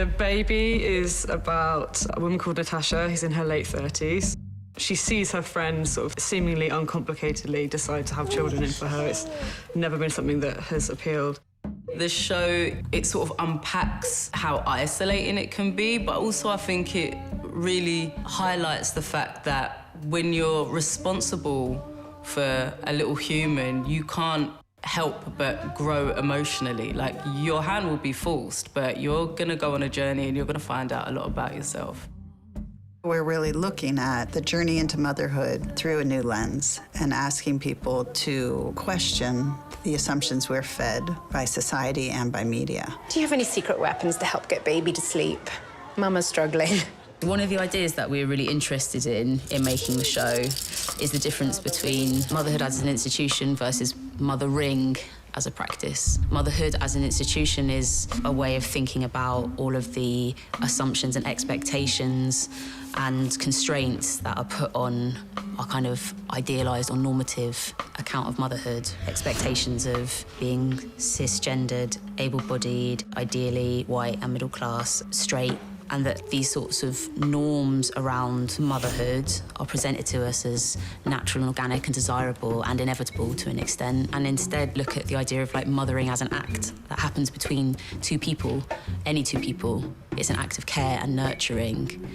The Baby is about a woman called Natasha who's in her late 30s. She sees her friends sort of seemingly uncomplicatedly decide to have children, and for her it's never been something that has appealed. The show, it sort of unpacks how isolating it can be, but also I think it really highlights the fact that when you're responsible for a little human, you can't help but grow emotionally. Like, your hand will be forced, but you're gonna go on a journey and you're gonna find out a lot about yourself. We're really looking at the journey into motherhood through a new lens and asking people to question the assumptions we're fed by society and by media. Do you have any secret weapons to help get baby to sleep? Mama's struggling. One of the ideas that we're really interested in making the show is the difference between motherhood as an institution versus mothering as a practice. Motherhood as an institution is a way of thinking about all of the assumptions and expectations and constraints that are put on our kind of idealised or normative account of motherhood. Expectations of being cisgendered, able-bodied, ideally white and middle class, straight, and that these sorts of norms around motherhood are presented to us as natural and organic and desirable and inevitable to an extent, and instead look at the idea of like mothering as an act that happens between two people, any two people. It's an act of care and nurturing,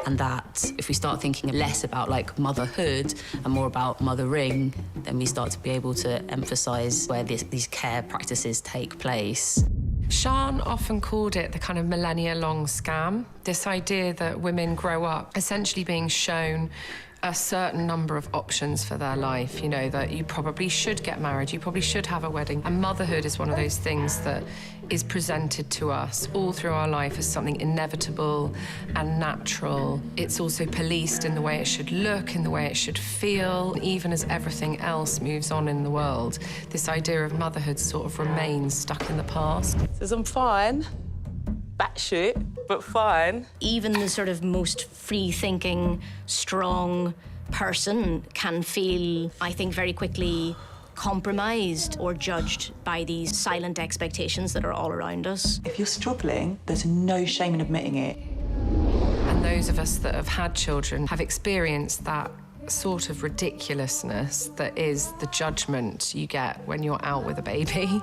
and that if we start thinking less about like motherhood and more about mothering, then we start to be able to emphasise where these care practices take place. Sian often called it the kind of millennialong scam, this idea that women grow up essentially being shown a certain number of options for their life, you know, that you probably should get married, you probably should have a wedding. And motherhood is one of those things that is presented to us all through our life as something inevitable and natural. It's also policed in the way it should look, in the way it should feel, even as everything else moves on in the world. This idea of motherhood sort of remains stuck in the past. Says I'm fine, batshit, but fine. Even the sort of most free-thinking, strong person can feel, I think, very quickly compromised or judged by these silent expectations that are all around us. If you're struggling, there's no shame in admitting it. And those of us that have had children have experienced that sort of ridiculousness that is the judgment you get when you're out with a baby.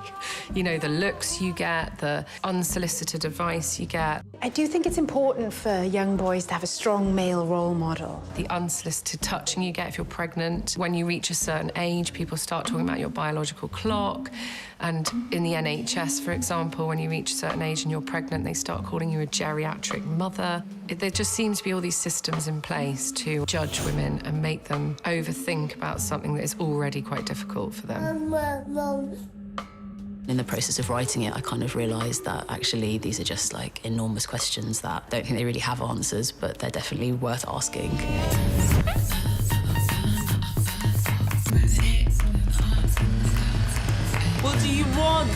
You know, the looks you get, the unsolicited advice you get. I do think it's important for young boys to have a strong male role model. The unsolicited touching you get if you're pregnant. When you reach a certain age, people start talking about your biological clock. And in the NHS, for example, when you reach a certain age and you're pregnant, they start calling you a geriatric mother. There just seems to be all these systems in place to judge women and make them overthink about something that is already quite difficult for them. In the process of writing it, I kind of realised that actually these are just like enormous questions that I don't think they really have answers, but they're definitely worth asking. What do you want?